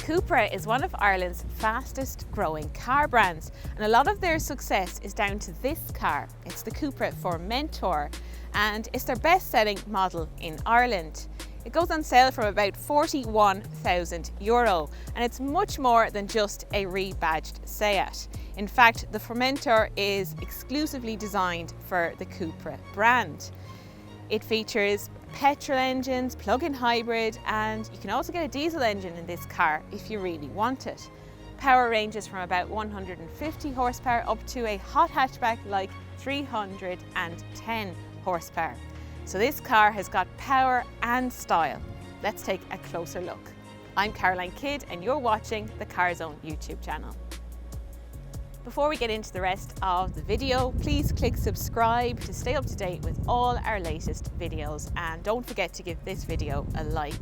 Cupra is one of Ireland's fastest growing car brands, and a lot of their success is down to this car. It's the Cupra Formentor, and it's their best-selling model in Ireland. It goes on sale for about €41,000, and it's much more than just a rebadged Seat. In fact, the Formentor is exclusively designed for the Cupra brand. It features petrol engines, plug-in hybrid, and you can also get a diesel engine in this car if you really want it. Power ranges from about 150 horsepower up to a hot hatchback like 310 horsepower. So this car has got power and style. Let's take a closer look. I'm Caroline Kidd and you're watching the Carzone YouTube channel. Before we get into the rest of the video, please click subscribe to stay up to date with all our latest videos, and don't forget to give this video a like.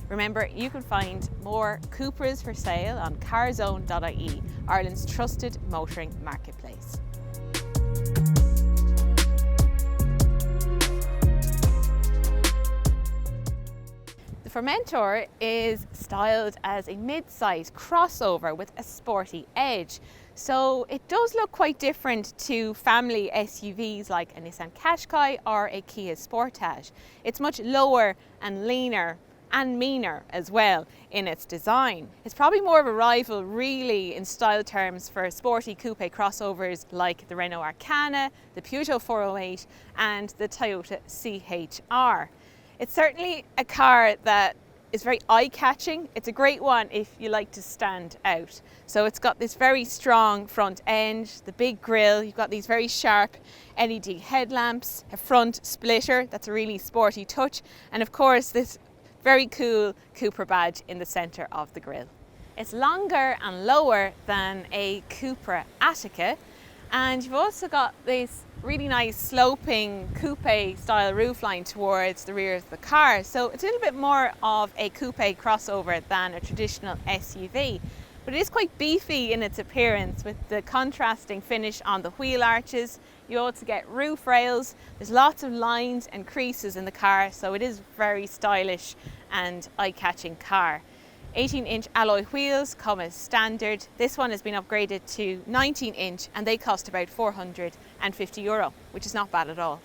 Remember, you can find more Cupras for sale on Carzone.ie, Ireland's trusted motoring marketplace. The Formentor is styled as a mid-size crossover with a sporty edge. So it does look quite different to family SUVs like a Nissan Qashqai or a Kia Sportage. It's much lower and leaner and meaner as well in its design. It's probably more of a rival really in style terms for sporty coupe crossovers like the Renault Arcana, the Peugeot 408 and the Toyota CHR. It's certainly a car that is very eye-catching. It's a great one if you like to stand out. So it's got this very strong front end, the big grille, you've got these very sharp LED headlamps, a front splitter, that's a really sporty touch, and of course this very cool Cupra badge in the centre of the grille. It's longer and lower than a Cupra Attica, and you've also got this really nice sloping coupe style roofline towards the rear of the car. So it's a little bit more of a coupe crossover than a traditional SUV, but it is quite beefy in its appearance with the contrasting finish on the wheel arches. You also get roof rails. There's lots of lines and creases in the car, so it is very stylish and eye-catching car. 18-inch alloy wheels come as standard. This one has been upgraded to 19-inch and they cost about €450, which is not bad at all.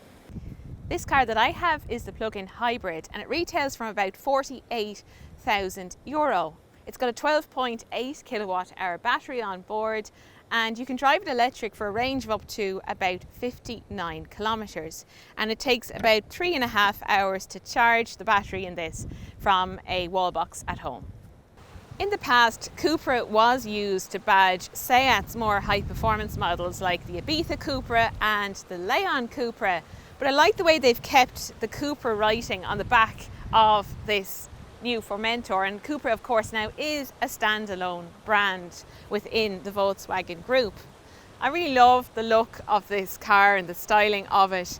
This car that I have is the plug-in hybrid and it retails from about €48,000. It's got a 12.8 kilowatt hour battery on board, and you can drive it electric for a range of up to about 59 kilometres, and it takes about 3.5 hours to charge the battery in this from a wall box at home. In the past, Cupra was used to badge Seat's more high performance models like the Ibiza Cupra and the Leon Cupra, but I like the way they've kept the Cupra writing on the back of this new Formentor, and Cupra of course now is a standalone brand within the Volkswagen group. I really love the look of this car and the styling of it.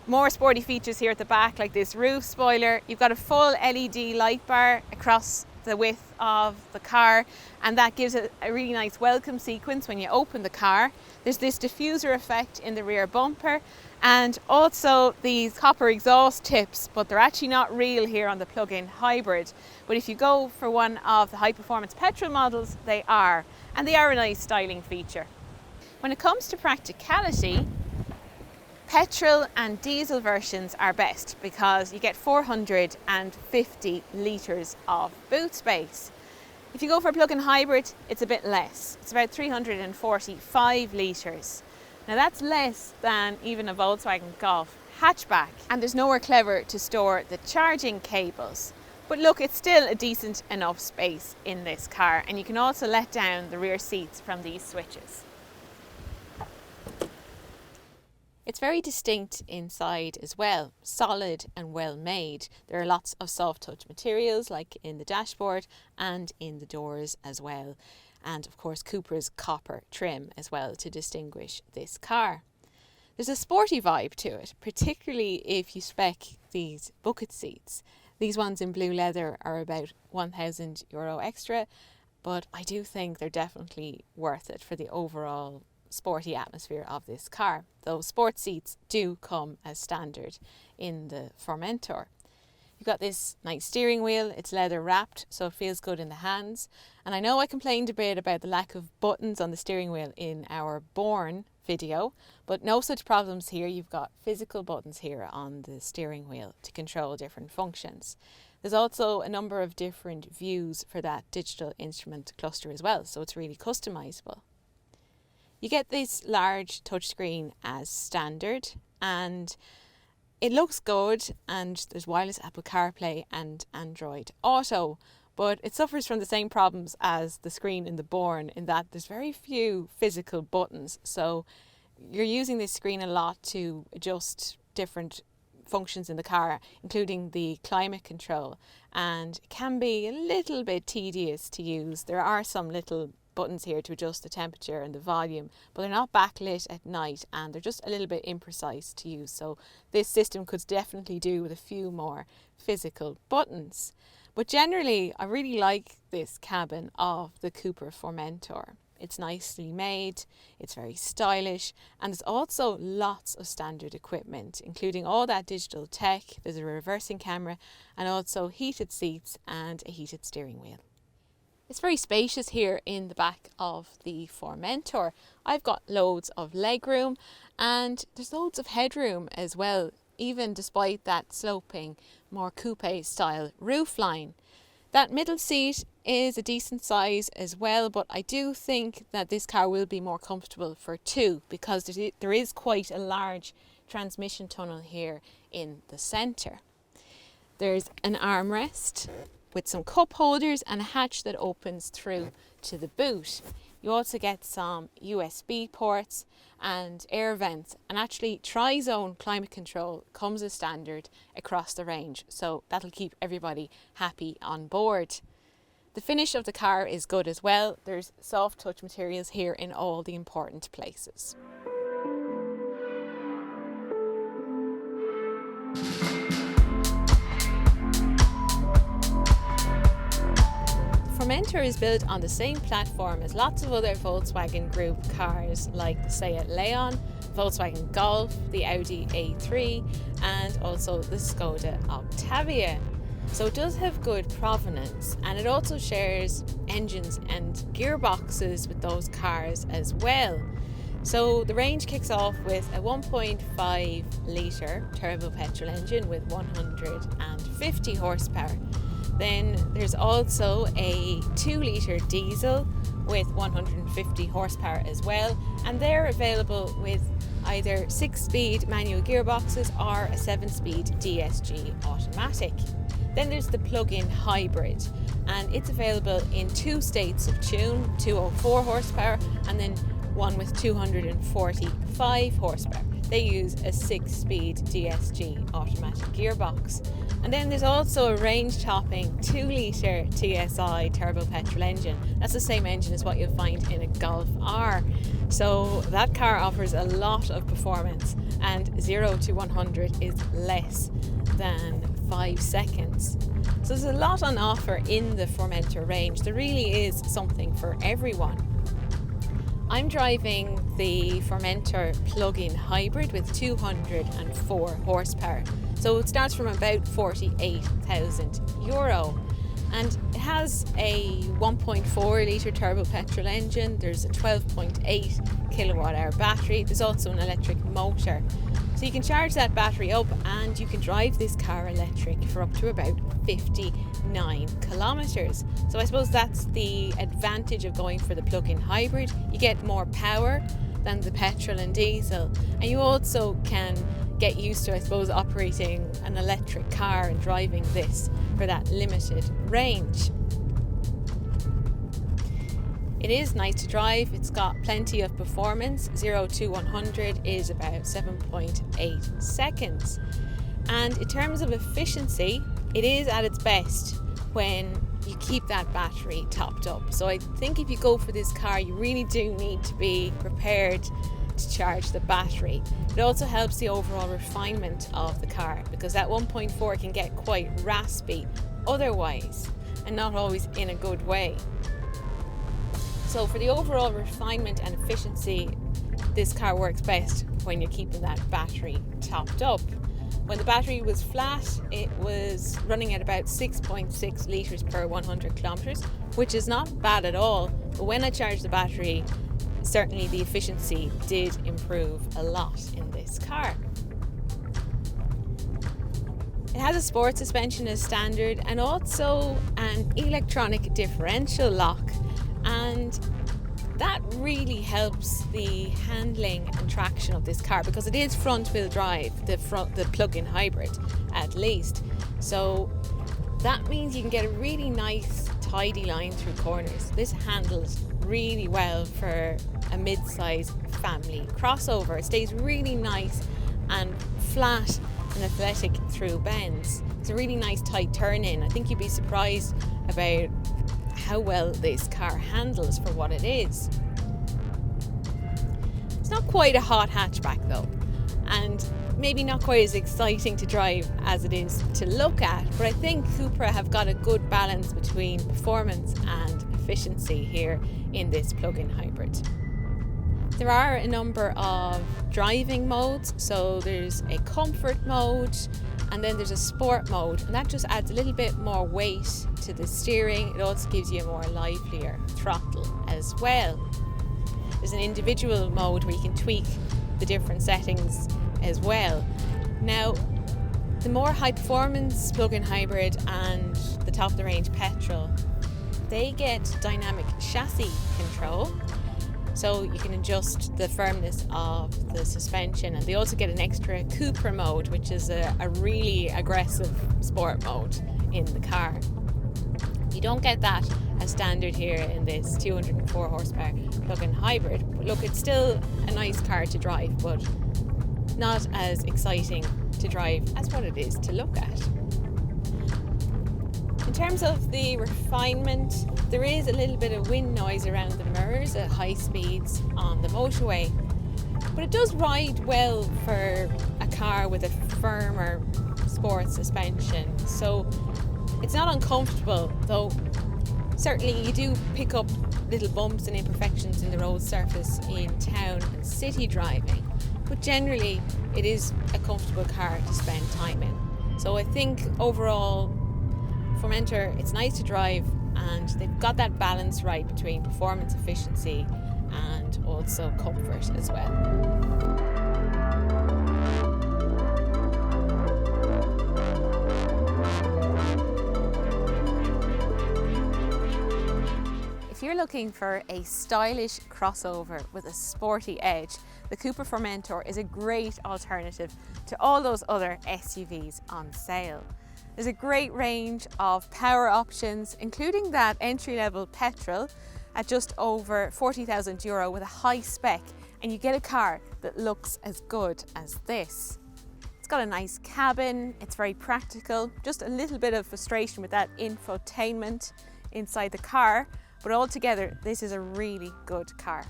More sporty features here at the back, like this roof spoiler. You've got a full LED light bar across the width of the car, and that gives it a really nice welcome sequence when you open the car. There's this diffuser effect in the rear bumper, and also these copper exhaust tips, but they're actually not real here on the plug-in hybrid. But if you go for one of the high performance petrol models, they are, and they are a nice styling feature. When it comes to practicality, petrol and diesel versions are best because you get 450 litres of boot space. If you go for a plug-in hybrid, it's a bit less. It's about 345 litres. Now that's less than even a Volkswagen Golf hatchback, and there's nowhere clever to store the charging cables. But look, it's still a decent enough space in this car, and you can also let down the rear seats from these switches. It's very distinct inside as well, solid and well made. There are lots of soft touch materials like in the dashboard and in the doors as well. And of course Cupra's copper trim as well to distinguish this car. There's a sporty vibe to it, particularly if you spec these bucket seats. These ones in blue leather are about €1,000 extra, but I do think they're definitely worth it for the overall sporty atmosphere of this car. Those sports seats do come as standard in the Formentor. You've got this nice steering wheel, it's leather wrapped, so it feels good in the hands. And I know I complained a bit about the lack of buttons on the steering wheel in our Born video, but no such problems here. You've got physical buttons here on the steering wheel to control different functions. There's also a number of different views for that digital instrument cluster as well, so it's really customizable. You get this large touchscreen as standard, and it looks good, and there's wireless Apple CarPlay and Android Auto, but it suffers from the same problems as the screen in the Born in that there's very few physical buttons. So you're using this screen a lot to adjust different functions in the car, including the climate control, and it can be a little bit tedious to use. There are some little buttons here to adjust the temperature and the volume, but they're not backlit at night and they're just a little bit imprecise to use. So this system could definitely do with a few more physical buttons. But generally, I really like this cabin of the Cupra Formentor. It's nicely made, it's very stylish, and there's also lots of standard equipment, including all that digital tech. There's a reversing camera and also heated seats and a heated steering wheel. It's very spacious here in the back of the Formentor. I've got loads of legroom and there's loads of headroom as well, even despite that sloping, more coupe style roofline. That middle seat is a decent size as well, but I do think that this car will be more comfortable for two because there is quite a large transmission tunnel here in the centre. There's an armrest with some cup holders and a hatch that opens through to the boot. You also get some USB ports and air vents, and actually tri-zone climate control comes as standard across the range, so that'll keep everybody happy on board. The finish of the car is good as well. There's soft touch materials here in all the important places. Formentor is built on the same platform as lots of other Volkswagen Group cars like the Seat Leon, Volkswagen Golf, the Audi A3 and also the Skoda Octavia. So it does have good provenance, and it also shares engines and gearboxes with those cars as well. So the range kicks off with a 1.5 litre turbo petrol engine with 150 horsepower. Then there's also a 2 litre diesel with 150 horsepower as well, and they're available with either 6-speed manual gearboxes or a 7-speed DSG automatic. Then there's the plug-in hybrid, and it's available in 2 states of tune, 204 horsepower and then one with 245 horsepower. They use a 6-speed DSG automatic gearbox. And then there's also a range-topping 2 litre TSI turbo petrol engine. That's the same engine as what you'll find in a Golf R. So that car offers a lot of performance, and 0 to 100 is less than 5 seconds. So there's a lot on offer in the Formentor range. There really is something for everyone. I'm driving the Formentor plug-in hybrid with 204 horsepower. So it starts from about €48,000. And it has a 1.4 litre turbo petrol engine. There's a 12.8 kilowatt hour battery. There's also an electric motor. So you can charge that battery up and you can drive this car electric for up to about 59 kilometres. So I suppose that's the advantage of going for the plug-in hybrid. You get more power than the petrol and diesel, and you also can get used to, I suppose, operating an electric car and driving this for that limited range. It is nice to drive. It's got plenty of performance. 0 to 100 is about 7.8 seconds. And in terms of efficiency, it is at its best when you keep that battery topped up. So I think if you go for this car, you really do need to be prepared to charge the battery. It also helps the overall refinement of the car, because that 1.4 can get quite raspy otherwise, and not always in a good way. So for the overall refinement and efficiency, this car works best when you're keeping that battery topped up. When the battery was flat, it was running at about 6.6 litres per 100 kilometres, which is not bad at all. But when I charged the battery, certainly the efficiency did improve a lot in this car. It has a sport suspension as standard and also an electronic differential lock, and that really helps the handling and traction of this car because it is front wheel drive, the plug-in hybrid at least. So that means you can get a really nice tidy line through corners. This handles really well for a mid-size family crossover. It stays really nice and flat and athletic through bends. It's a really nice tight turn in. I think you'd be surprised about how well this car handles for what it is. It's not quite a hot hatchback though, and maybe not quite as exciting to drive as it is to look at, but I think Cupra have got a good balance between performance and efficiency here in this plug-in hybrid. There are a number of driving modes, so there's a comfort mode and then there's a sport mode, and that just adds a little bit more weight to the steering. It also gives you a more livelier throttle as well. There's an individual mode where you can tweak the different settings as well. Now, the more high performance plug-in hybrid and the top of the range petrol, they get dynamic chassis control, so you can adjust the firmness of the suspension, and they also get an extra Cupra mode, which is a really aggressive sport mode in the car. You don't get that as standard here in this 204 horsepower plug-in hybrid, but look, it's still a nice car to drive, but not as exciting to drive as what it is to look at. In terms of the refinement, there is a little bit of wind noise around the mirrors at high speeds on the motorway, but it does ride well for a car with a firmer sport suspension, so it's not uncomfortable, though certainly you do pick up little bumps and imperfections in the road surface in town and city driving, but generally it is a comfortable car to spend time in. So I think overall Formentor, it's nice to drive, and they've got that balance right between performance, efficiency and also comfort as well. If you're looking for a stylish crossover with a sporty edge, the Cupra Formentor is a great alternative to all those other SUVs on sale. There's a great range of power options, including that entry-level petrol at just over €40,000 with a high spec, and you get a car that looks as good as this. It's got a nice cabin, it's very practical, just a little bit of frustration with that infotainment inside the car, but altogether this is a really good car.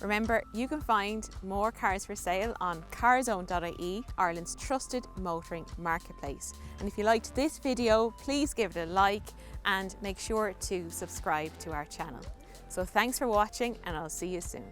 Remember, you can find more cars for sale on Carzone.ie, Ireland's trusted motoring marketplace. And if you liked this video, please give it a like and make sure to subscribe to our channel. So thanks for watching, and I'll see you soon.